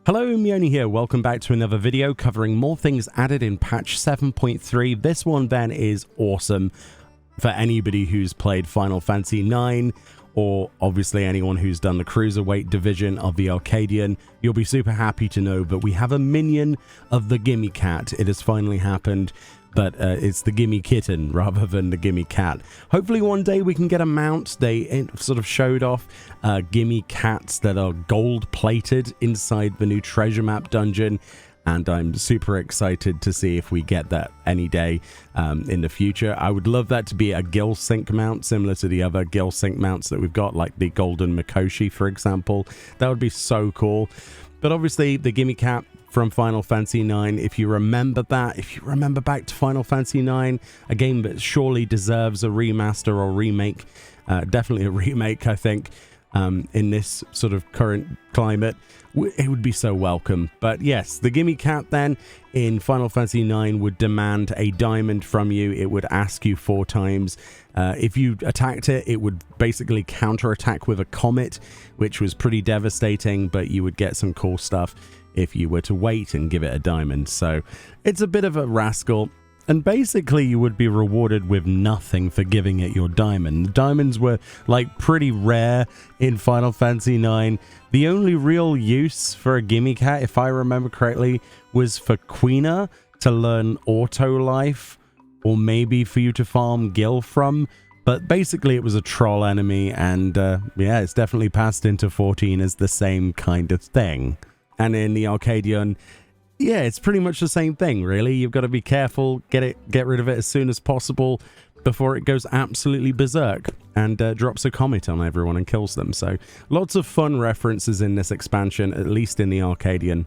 Hello, Meoni here. Welcome back to another video covering more things added in patch 7.3. This one then is awesome for anybody who's played Final Fantasy IX, or obviously anyone who's done the Cruiserweight division of the Arcadian. You'll be super happy to know that we have a minion of the Gimmie Cat. It has finally happened, but it's the Gimmie Kitten rather than the Gimmie Cat. Hopefully one day we can get a mount. They sort of showed off Gimmie Cats that are gold plated inside the new treasure map dungeon, and I'm super excited to see if we get that any day in the future. I would love that to be a Gill Sync mount, similar to the other Gill Sync mounts that we've got, like the Golden Masayoshi, for example. That would be so cool. But obviously the Gimmie Cat from Final Fantasy IX, if you remember that, if you remember back to Final Fantasy IX, a game that surely deserves a remaster or remake, definitely a remake, I think, in this sort of current climate, it would be so welcome. But yes, the Gimmie Cat then in Final Fantasy IX would demand a diamond from you. It would ask you 4 times. If you attacked it, it would basically counterattack with a comet, which was pretty devastating, but you would get some cool stuff if you were to wait and give it a diamond. So it's a bit of a rascal. And basically you would be rewarded with nothing for giving it your diamond. The diamonds were like pretty rare in Final Fantasy IX. The only real use for a Gimmie Cat, if I remember correctly, was for Quina to learn auto life, or maybe for you to farm Gil from. But basically it was a troll enemy, and yeah, it's definitely passed into 14 as the same kind of thing. And in the Arcadian, yeah, it's pretty much the same thing, really. You've got to be careful, get rid of it as soon as possible before it goes absolutely berserk and drops a comet on everyone and kills them. So lots of fun references in this expansion, at least in the Arcadian,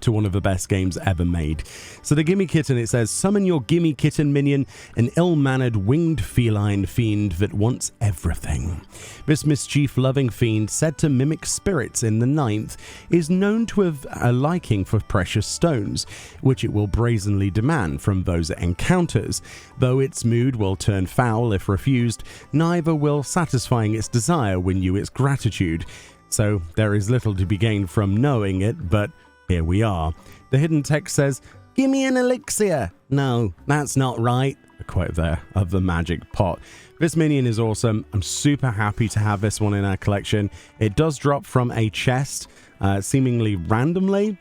to one of the best games ever made. So the Gimmie Kitten, it says, summon your Gimmie Kitten Minion, an ill-mannered winged feline fiend that wants everything. This mischief-loving fiend, said to mimic spirits in the 9th, is known to have a liking for precious stones, which it will brazenly demand from those it encounters. Though its mood will turn foul if refused, neither will satisfying its desire win you its gratitude. So there is little to be gained from knowing it, but here we are. The hidden text says, "Give me an elixir." No, that's not right. A quote there of the magic pot. This minion is awesome. I'm super happy to have this one in our collection. It does drop from a chest, seemingly randomly.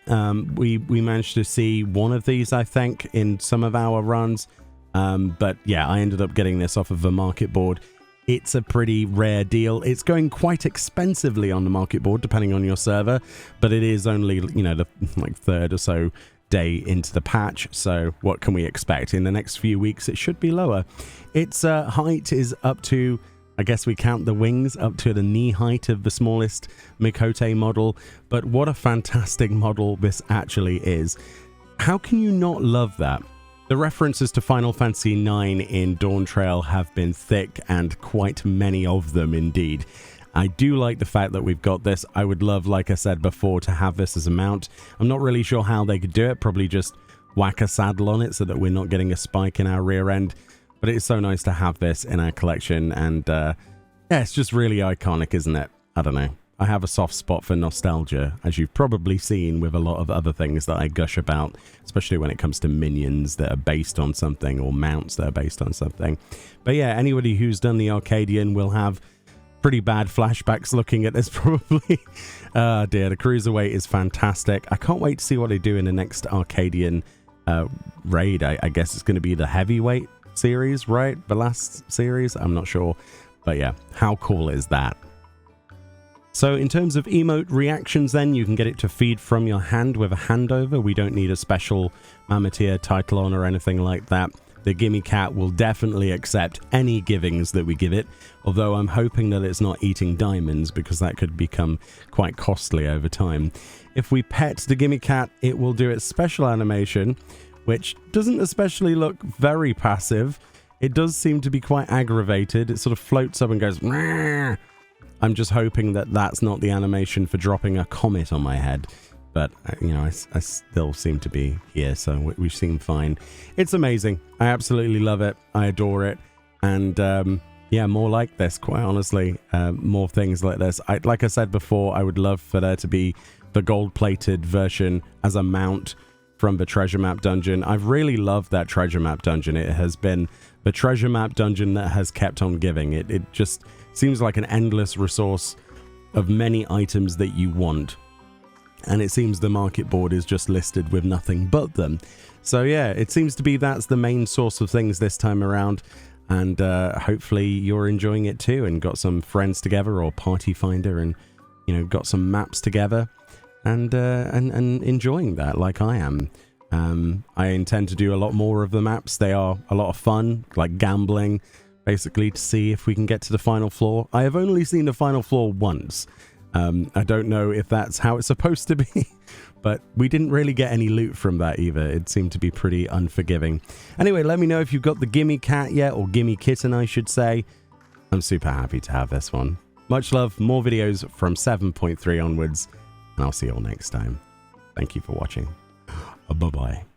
We managed to see one of these, I think, in some of our runs. But yeah, I ended up getting this off of the market board. It's a pretty rare deal. It's going quite expensively on the market board, depending on your server, but it is only, you know, the like 3rd or so day into the patch. So what can we expect? In the next few weeks, it should be lower. Its height is up to, I guess we count the wings, up to the knee height of the smallest Mikote model. But what a fantastic model this actually is. How can you not love that? The references to Final Fantasy IX in Dawntrail have been thick, and quite many of them indeed. I do like the fact that we've got this. I would love, like I said before, to have this as a mount. I'm not really sure how they could do it, probably just whack a saddle on it so that we're not getting a spike in our rear end. But it's so nice to have this in our collection, and yeah, it's just really iconic, isn't it? I don't know. I have a soft spot for nostalgia, as you've probably seen with a lot of other things that I gush about, especially when it comes to minions that are based on something, or mounts that are based on something. But yeah, anybody who's done the Arcadian will have pretty bad flashbacks looking at this, probably. Oh dear, the Cruiserweight is fantastic. I can't wait to see what they do in the next Arcadian raid. I guess it's going to be the Heavyweight series, right? The last series? I'm not sure. But yeah, how cool is that? So in terms of emote reactions then, you can get it to feed from your hand with a handover. We don't need a special Mamateer title on or anything like that. The Gimmie Cat will definitely accept any givings that we give it, although I'm hoping that it's not eating diamonds, because that could become quite costly over time. If we pet the Gimmie Cat, it will do its special animation, which doesn't especially look very passive. It does seem to be quite aggravated. It sort of floats up and goes, "Meow." I'm just hoping that that's not the animation for dropping a comet on my head. But, you know, I still seem to be here, so we seem fine. It's amazing. I absolutely love it. I adore it. And, Yeah, more like this, quite honestly. More things like this. Like I said before, I would love for there to be the gold-plated version as a mount from the treasure map dungeon. I've really loved that treasure map dungeon. It has been the treasure map dungeon that has kept on giving. It just seems like an endless resource of many items that you want. And it seems the market board is just listed with nothing but them. So yeah, it seems to be that's the main source of things this time around. And hopefully you're enjoying it too and got some friends together or Party Finder and, you know, got some maps together and enjoying that like I am. I intend to do a lot more of the maps. They are a lot of fun, like gambling, basically to see if we can get to the final floor. I have only seen the final floor once. I don't know if that's how it's supposed to be, but we didn't really get any loot from that either. It seemed to be pretty unforgiving. Anyway, let me know if you've got the Gimmie Cat yet, or Gimmie Kitten, I should say. I'm super happy to have this one. Much love, more videos from 7.3 onwards, and I'll see you all next time. Thank you for watching. Bye-bye.